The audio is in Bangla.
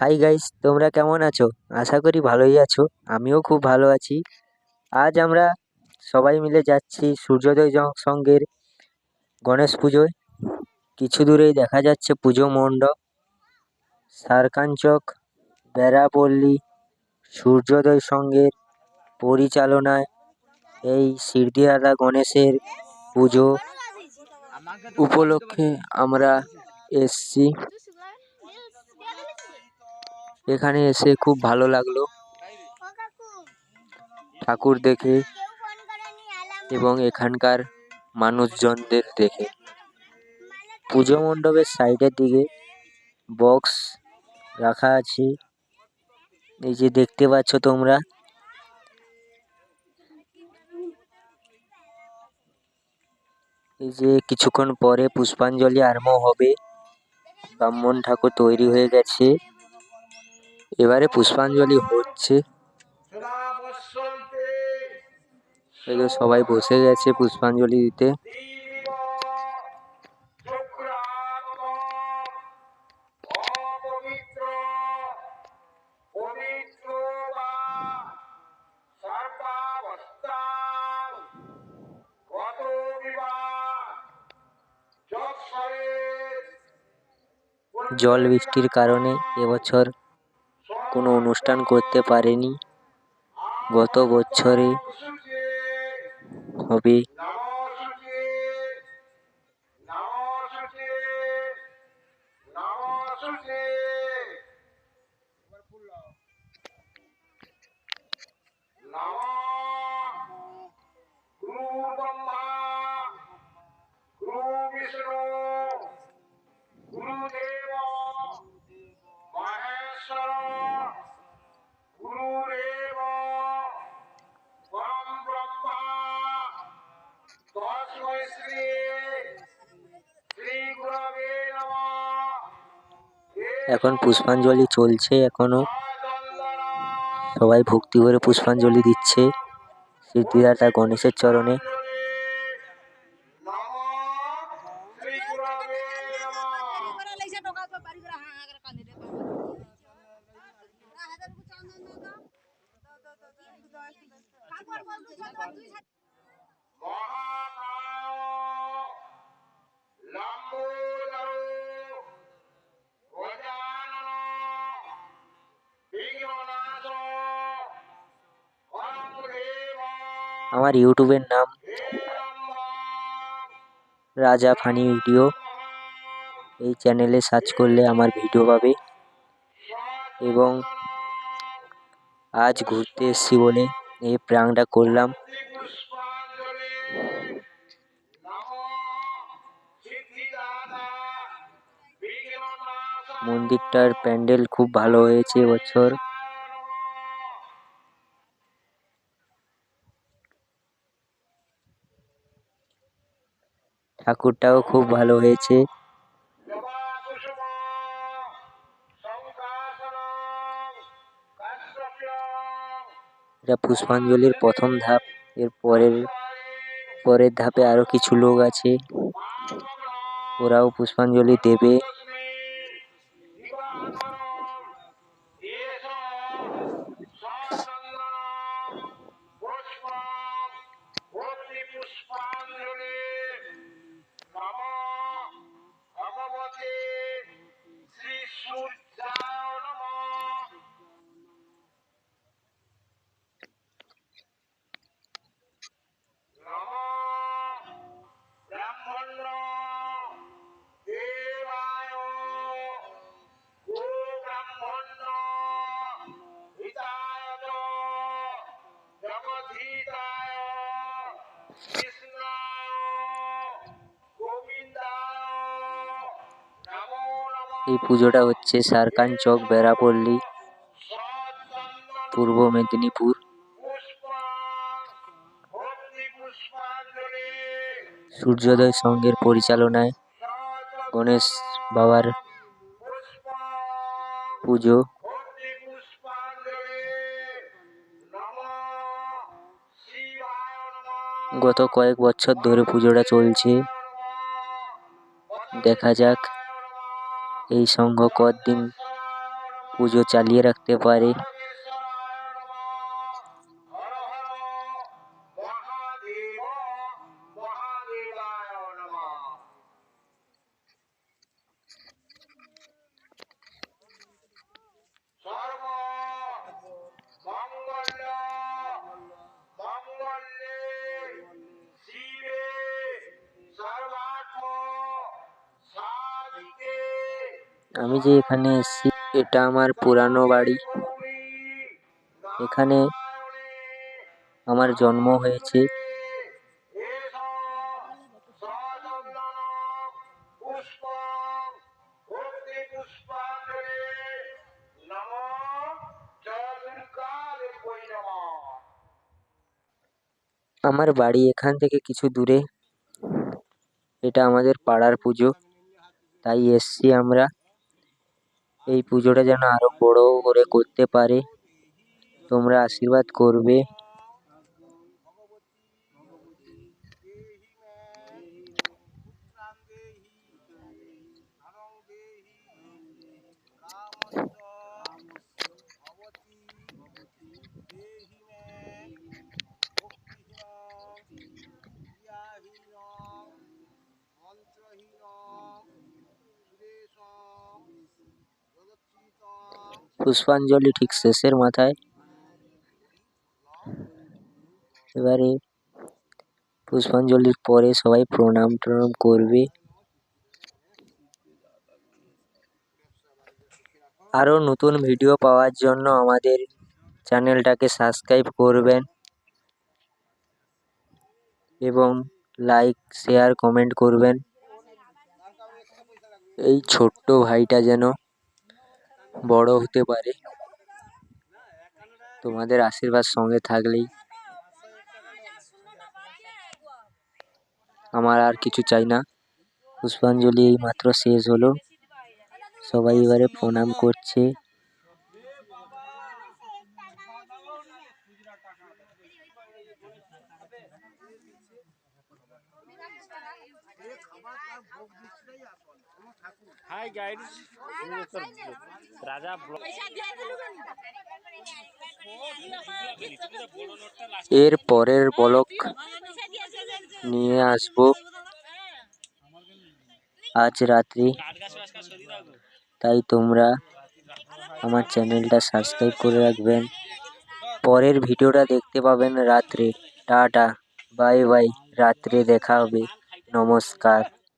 হাই গাইস, তোমরা কেমন আছো? আশা করি ভালোই আছো। আমিও খুব ভালো আছি। আজ আমরা সবাই মিলে যাচ্ছি সূর্যোদয় সঙ্গের গণেশ পুজোয়। কিছু দূরেই দেখা যাচ্ছে পুজো মণ্ডপ, সারকানচক বেড়াপল্লী সূর্যোদয় সঙ্গের পরিচালনায় এই সিরদিয়ালা গণেশের পুজো উপলক্ষে আমরা এসছি। এখানে এসে খুব ভালো লাগলো ঠাকুর দেখে এবং এখানকার মানুষজনদের দেখে। পুজো মণ্ডপের সাইডের দিকে বক্স রাখা আছে, এই যে দেখতে পাচ্ছ তোমরা। এই যে কিছুক্ষণ পরে পুষ্পাঞ্জলি আরম্ভ হবে। ব্রাহ্মণ ঠাকুর তৈরি হয়ে গেছে, এবারে পুষ্পাঞ্জলি হচ্ছে। এই যে সবাই বসে গেছে পুষ্পাঞ্জলি দিতে। জল বৃষ্টির কারণে এবছর কোনো অনুষ্ঠান করতে পারেনি। গত বছরে হবে। এখন পুষ্পাঞ্জলি চলছে, এখনো সবাই ভক্তি করে পুষ্পাঞ্জলি দিচ্ছে সিদ্ধিদাতা গণেশের চরণে। আমার ইউটিউবের নাম রাজা ফানি ভিডিও। এই চ্যানেলে সার্চ করলে আমার ভিডিও পাবে। এবং আজ ঘুরতে এসেছি বলে এই প্রাংটা করলাম। মন্দিরটার প্যান্ডেল খুব ভালো হয়েছে এবছর। ঠাকুরটাও খুব ভালো হয়েছে। এটা পুষ্পাঞ্জলির প্রথম ধাপ। এর পরের ধাপে আরো কিছু লোক আছে, ওরাও পুষ্পাঞ্জলি দেবে। এই পুজোটা হচ্ছে সারকানচক বেড়াপল্লী, পূর্ব মেদিনীপুর। সূর্যোদয় সংঘের পরিচালনায় গণেশ বাবার পুজো। গত কয়েক বছর ধরে পুজোটা চলছে। দেখা যাক এই সংঘ কতদিন পুজো চালিয়ে রাখতে পারে। আমি যে এখানে এসেছি এটা আমার পুরানো বাড়ি। এখানে আমার জন্ম হয়েছে। আমার বাড়ি এখান থেকে কিছু দূরে। এটা আমাদের পাড়ার পুজো, তাই এসছি আমরা। এই পুজোটা যেন আরো বড় করে করতে পারে, তোমরা আশীর্বাদ করবে। পুষ্পাঞ্জলি ঠিক শেষের মাথায়। এবারে পুষ্পাঞ্জলির পরে সবাই প্রণাম টনাম করবে। আরো নতুন ভিডিও পাওয়ার জন্য আমাদের চ্যানেলটাকে সাবস্ক্রাইব করবেন এবং লাইক শেয়ার কমেন্ট করবেন। এই ছোট্ট ভাইটা যেন বড় হতে পারে, তোমাদের আশীর্বাদ সঙ্গে থাকলেই আমার আর কিছু চাই না। পুষ্পাঞ্জলি এই মাত্র শেষ হলো, সবাই এবারে প্রণাম করছে। হাই গাইস, রাজা এর পরের ব্লগ নিয়ে আসবো আজ রাত্রি, তাই তোমরা আমার চ্যানেলটা সাবস্ক্রাইব করে রাখবেন। পরের ভিডিওটা দেখতে পাবেন রাত্রে। টাটা, বাই বাই, রাত্রে দেখা হবে। নমস্কার।